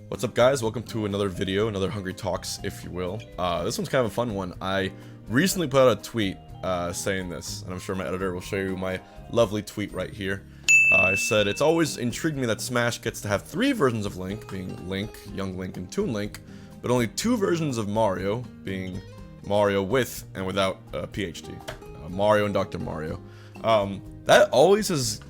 What's up, guys? Welcome to another video, another Hungry Talks, if you will. This one's kind of a fun one. I recently put out a tweet saying this, and I'm sure my editor will show you my lovely tweet right here. I said, it's always intrigued me that Smash gets to have 3 versions of Link, being Link, Young Link, and Toon Link, but only 2 versions of Mario, being Mario with and without PhD. Mario and Dr. Mario. That always has...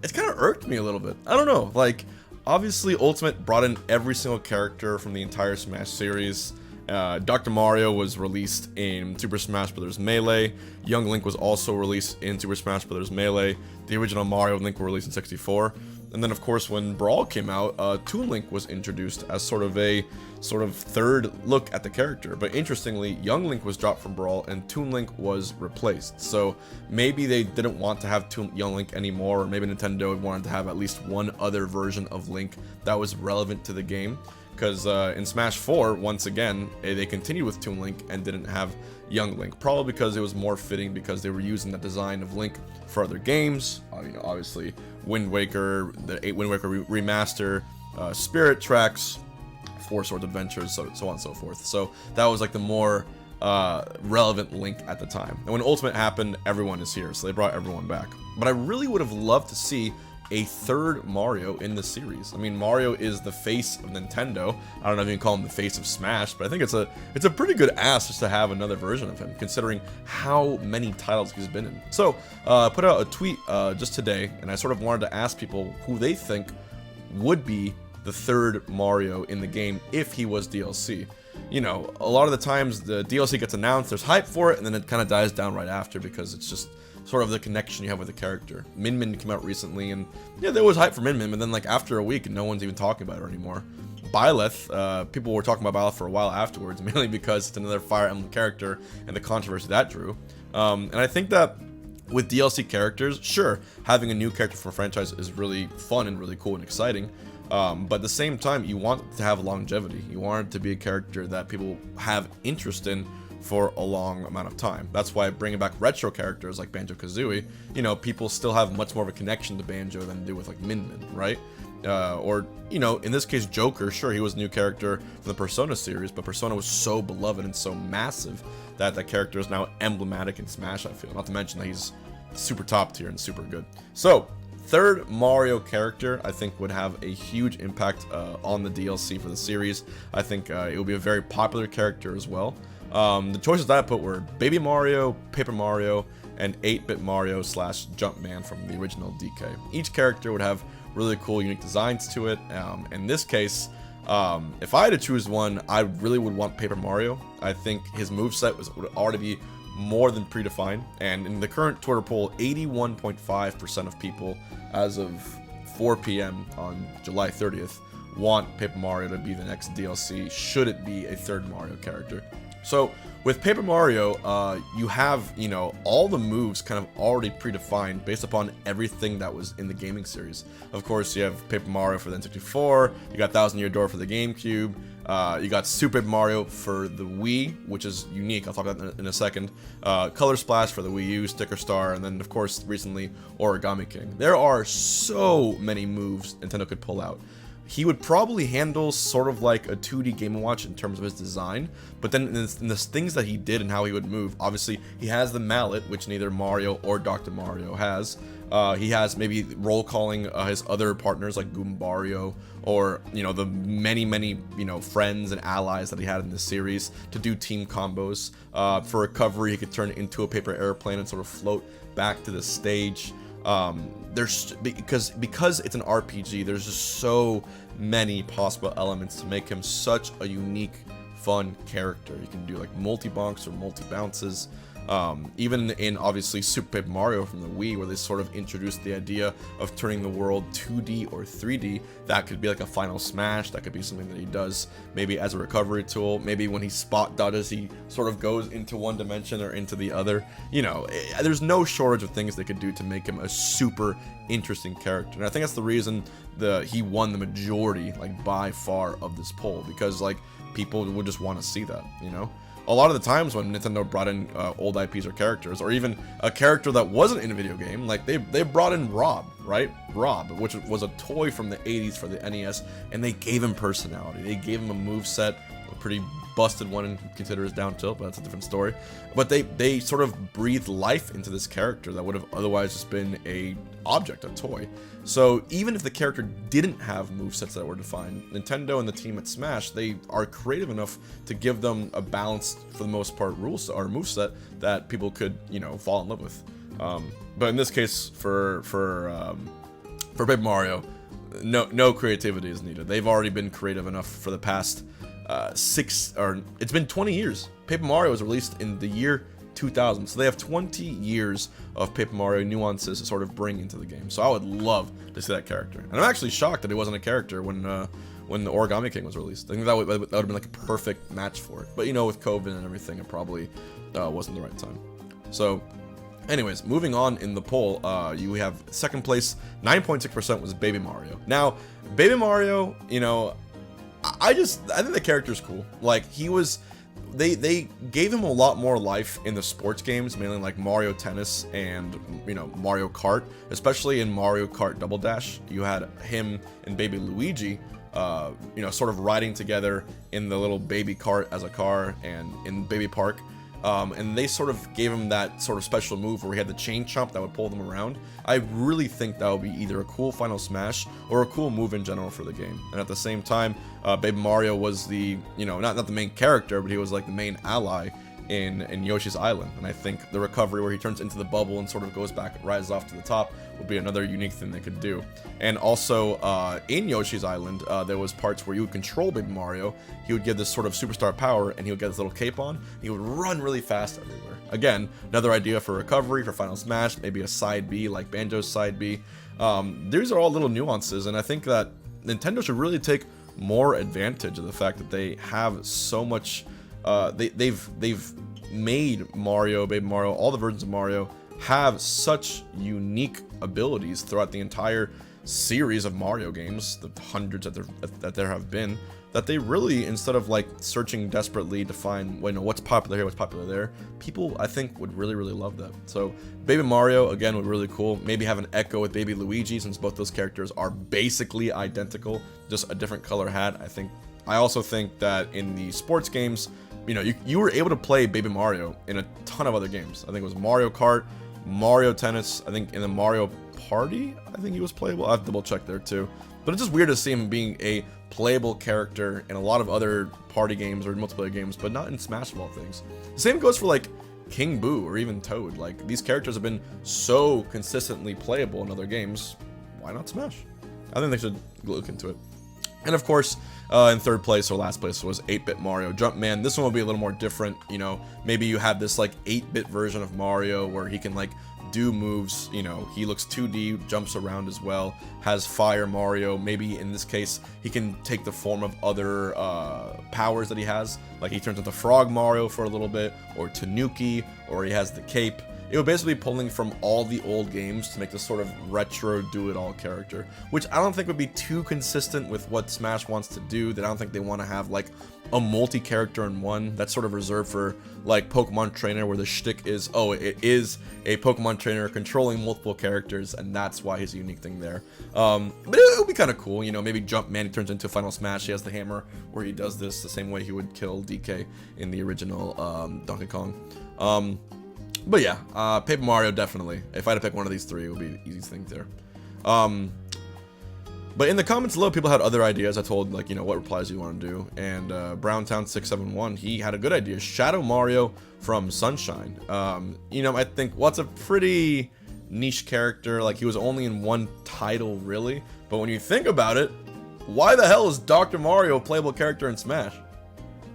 It's kind of irked me a little bit. I don't know, like... Obviously, Ultimate brought in every single character from the entire Smash series. Dr. Mario was released in Super Smash Bros. Melee. Young Link was also released in Super Smash Bros. Melee. The original Mario and Link were released in 64. And then, of course, when Brawl came out, Toon Link was introduced as sort of third look at the character. But interestingly, Young Link was dropped from Brawl and Toon Link was replaced. So maybe they didn't want to have Young Link anymore, or maybe Nintendo wanted to have at least one other version of Link that was relevant to the game. Because in Smash 4, once again, they continued with Toon Link and didn't have Young Link. Probably because it was more fitting because they were using the design of Link for other games. Obviously, Wind Waker, the 8 Wind Waker remaster, Spirit Tracks, 4 Swords Adventures, so on and so forth. So that was like the more relevant Link at the time. And when Ultimate happened, everyone is here, so they brought everyone back. But I really would have loved to see a third Mario in the series. I mean, Mario is the face of Nintendo. I don't know if you can call him the face of Smash, but I think it's a pretty good ask just to have another version of him, considering how many titles he's been in. So, put out a tweet just today, and I sort of wanted to ask people who they think would be the third Mario in the game if he was DLC. You know, a lot of the times the DLC gets announced, there's hype for it, and then it kind of dies down right after because it's just sort of the connection you have with the character. Min Min came out recently, and yeah, there was hype for Min Min, but then like after a week, no one's even talking about it anymore. Byleth, people were talking about Byleth for a while afterwards, mainly because it's another Fire Emblem character and the controversy that drew. And I think that with DLC characters, sure, having a new character for a franchise is really fun and really cool and exciting. But at the same time, you want it to have longevity. You want it to be a character that people have interest in for a long amount of time. That's why bringing back retro characters like Banjo-Kazooie, you know, people still have much more of a connection to Banjo than they do with like Min Min, right? Or, you know, in this case, Joker, sure, he was a new character for the Persona series, but Persona was so beloved and so massive that that character is now emblematic in Smash, I feel. Not to mention that he's super top tier and super good. So, third Mario character, I think, would have a huge impact on the DLC for the series. I think it will be a very popular character as well. The choices that I put were Baby Mario, Paper Mario, and 8-Bit Mario / Jumpman from the original DK. Each character would have really cool, unique designs to it. In this case, if I had to choose one, I really would want Paper Mario. I think his moveset would already be more than predefined, and in the current Twitter poll, 81.5% of people, as of 4 p.m. on July 30th, want Paper Mario to be the next DLC, should it be a third Mario character. So, with Paper Mario, you have, you know, all the moves kind of already predefined based upon everything that was in the gaming series. Of course, you have Paper Mario for the N64, you got Thousand Year Door for the GameCube, you got Super Mario for the Wii, which is unique, I'll talk about that in a second, Color Splash for the Wii U, Sticker Star, and then, of course, recently, Origami King. There are so many moves Nintendo could pull out. He would probably handle sort of like a 2D Game & Watch in terms of his design, but then in the things that he did and how he would move, obviously he has the mallet, which neither Mario or Dr. Mario has. He has maybe roll calling his other partners like Goombario, or, you know, the many, you know, friends and allies that he had in this series to do team combos. For recovery, he could turn into a paper airplane and sort of float back to the stage. There's because it's an RPG, there's just so many possible elements to make him such a unique, fun character. You can do like multi-bonks or multi-bounces. Even in obviously Super Paper Mario from the Wii, where they sort of introduced the idea of turning the world 2D or 3D, that could be like a final smash, that could be something that he does maybe as a recovery tool, maybe when he spot dodges he sort of goes into one dimension or into the other. You know, there's no shortage of things they could do to make him a super interesting character, and I think that's the reason he won the majority, like by far, of this poll, because like people would just want to see that, you know. a lot of the times when Nintendo brought in old IPs or characters, or even a character that wasn't in a video game, like they brought in Rob, right? Rob, which was a toy from the 80s for the NES, and they gave him personality. They gave him a moveset, a pretty busted one and consider his down tilt, but that's a different story. But they sort of breathed life into this character that would have otherwise just been a object, a toy. So even if the character didn't have movesets that were defined, Nintendo and the team at Smash, they are creative enough to give them a balanced, for the most part, moveset that people could, you know, fall in love with. But in this case, for Paper Mario, no creativity is needed. They've already been creative enough for the past it's been 20 years. Paper Mario was released in the year 2000, so they have 20 years of Paper Mario nuances to sort of bring into the game. So I would love to see that character, and I'm actually shocked that he wasn't a character when the Origami King was released. I think that would have been like a perfect match for it. But you know, with COVID and everything, it probably wasn't the right time. So anyways, moving on in the poll, you have second place, 9.6% was Baby Mario. Now, Baby Mario, you know, I think the character's cool. Like, they gave him a lot more life in the sports games, mainly like Mario Tennis and, you know, Mario Kart. Especially in Mario Kart Double Dash, you had him and Baby Luigi, you know, sort of riding together in the little baby cart as a car and in Baby Park. And they sort of gave him that sort of special move where he had the chain chomp that would pull them around. I really think that would be either a cool Final Smash or a cool move in general for the game. And at the same time, Baby Mario was the, you know, not the main character, but he was like the main ally in Yoshi's Island. And I think the recovery where he turns into the bubble and sort of goes back, rises off to the top, would be another unique thing they could do. And also, in Yoshi's Island, there was parts where you would control Baby Mario. He would give this sort of superstar power, and he would get this little cape on. He would run really fast everywhere. Again, another idea for recovery for Final Smash, maybe a side B like Banjo's side B. These are all little nuances, and I think that Nintendo should really take more advantage of the fact that they have so much. They've made Mario, Baby Mario, all the versions of Mario have such unique abilities throughout the entire series of Mario games, the hundreds that there have been, that they really, instead of like searching desperately to find, well, you know, what's popular here, what's popular there, people I think would really love that. So Baby Mario again would be really cool. Maybe have an echo with Baby Luigi, since both those characters are basically identical, just a different color hat. I also think that in the sports games, you know, you were able to play Baby Mario in a ton of other games. I think it was Mario Kart, Mario Tennis, I think in the Mario Party, I think he was playable. I have to double check there too. But it's just weird to see him being a playable character in a lot of other party games or multiplayer games, but not in Smash of all things. The same goes for like King Boo or even Toad. Like, these characters have been so consistently playable in other games. Why not Smash? I think they should look into it. And of course, in third place or last place was 8-bit Mario Jumpman. This one will be a little more different, you know, maybe you have this like 8-bit version of Mario where he can like do moves, you know, he looks 2D, jumps around as well, has Fire Mario. Maybe in this case, he can take the form of other powers that he has, like he turns into Frog Mario for a little bit, or Tanuki, or he has the cape. It would basically be pulling from all the old games to make this sort of retro do-it-all character, which I don't think would be too consistent with what Smash wants to do. That I don't think they want to have like a multi-character in one. That's sort of reserved for like Pokemon Trainer, where the shtick is, oh, it is a Pokemon Trainer controlling multiple characters, and that's why he's a unique thing there. But it would be kind of cool, you know, maybe Jumpman, he turns into Final Smash, he has the hammer, where he does this the same way he would kill DK in the original Donkey Kong. But yeah, Paper Mario definitely. If I had to pick one of these three, it would be the easiest thing there. But in the comments below, people had other ideas. I told, like, you know, what replies you want to do. And Browntown671, he had a good idea. Shadow Mario from Sunshine. You know, I think, well, it's a pretty niche character. Like, he was only in one title, really. But when you think about it, why the hell is Dr. Mario a playable character in Smash?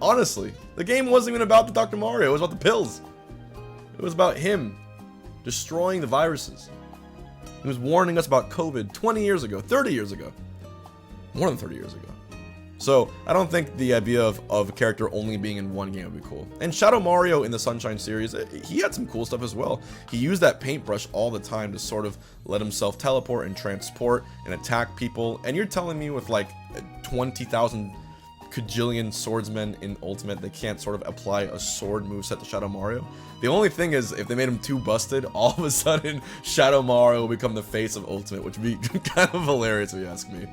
Honestly, the game wasn't even about the Dr. Mario. It was about the pills. It was about him destroying the viruses. He was warning us about COVID 20 years ago, 30 years ago. More than 30 years ago. So, I don't think the idea of a character only being in one game would be cool. And Shadow Mario in the Sunshine series, he had some cool stuff as well. He used that paintbrush all the time to sort of let himself teleport and transport and attack people. And you're telling me with like 20,000 cajillion swordsmen in Ultimate, they can't sort of apply a sword moveset to Shadow Mario. The only thing is, if they made him too busted, all of a sudden Shadow Mario will become the face of Ultimate, which would be kind of hilarious if you ask me.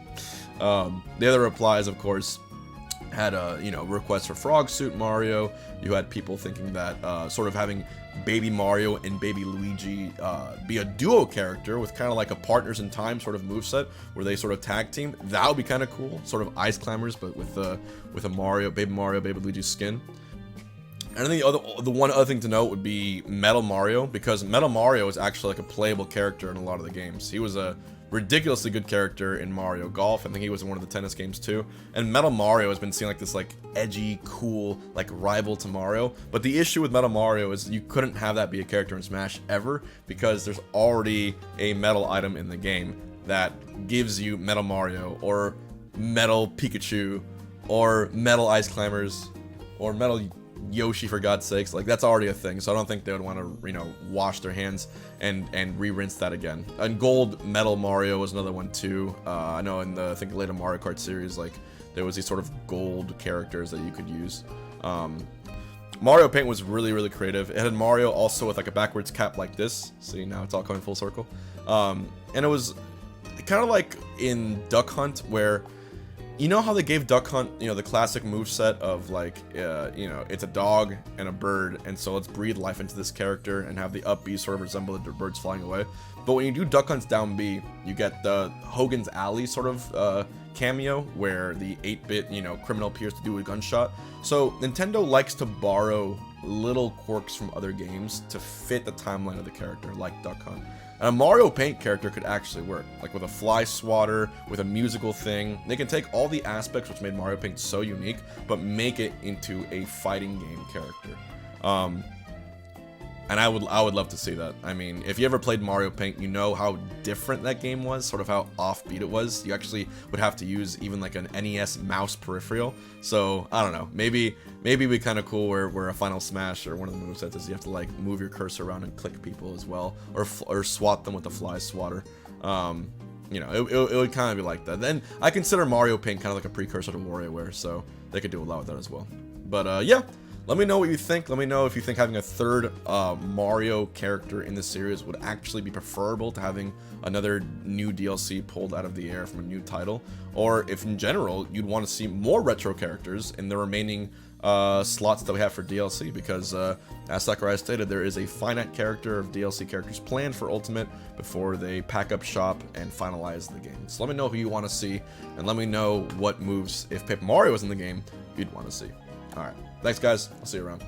The other replies, of course, had you know, requests for Frog Suit Mario. You had people thinking that sort of having Baby Mario and Baby Luigi be a duo character with kind of like a Partners in Time sort of moveset where they sort of tag team. That would be kind of cool, sort of Ice Climbers, but with a Mario, Baby Luigi skin. And I think the one other thing to note would be Metal Mario, because Metal Mario is actually like a playable character in a lot of the games. He was a ridiculously good character in Mario Golf. I think he was in one of the tennis games too. And Metal Mario has been seen like this like edgy, cool, like rival to Mario. But the issue with Metal Mario is you couldn't have that be a character in Smash ever, because there's already a metal item in the game that gives you Metal Mario or Metal Pikachu or Metal Ice Climbers or Metal Yoshi, for God's sakes. Like, that's already a thing, so I don't think they would want to, you know, wash their hands and re-rinse that again. And Gold Metal Mario was another one too. I know in the, I think, later Mario Kart series, like, there was these sort of gold characters that you could use. Mario Paint was really, really creative. It had Mario also with like a backwards cap like this. See, now it's all coming full circle. And it was kind of like in Duck Hunt, where, you know how they gave Duck Hunt, you know, the classic moveset of like, you know, it's a dog and a bird, and so let's breathe life into this character and have the up B sort of resemble the birds flying away. But when you do Duck Hunt's down B, you get the Hogan's Alley sort of cameo, where the 8-bit, you know, criminal appears to do a gunshot. So Nintendo likes to borrow little quirks from other games to fit the timeline of the character, like Duck Hunt. And a Mario Paint character could actually work, like with a fly swatter, with a musical thing. They can take all the aspects which made Mario Paint so unique, but make it into a fighting game character. And I would love to see that. I mean, if you ever played Mario Paint, you know how different that game was, sort of how offbeat it was. You actually would have to use even like an NES mouse peripheral. So, I don't know, maybe it'd be kind of cool where a Final Smash or one of the movesets is you have to like move your cursor around and click people as well, or swat them with the fly swatter. You know, it would kind of be like that. Then I consider Mario Paint kind of like a precursor to WarioWare, so they could do a lot with that as well. But yeah. Let me know what you think. Let me know if you think having a third Mario character in the series would actually be preferable to having another new DLC pulled out of the air from a new title, or if in general you'd want to see more retro characters in the remaining slots that we have for DLC, because as Sakurai stated, there is a finite character of DLC characters planned for Ultimate before they pack up shop and finalize the game. So let me know who you want to see, and let me know what moves, if Paper Mario was in the game, you'd want to see. Alright. Thanks, guys. I'll see you around.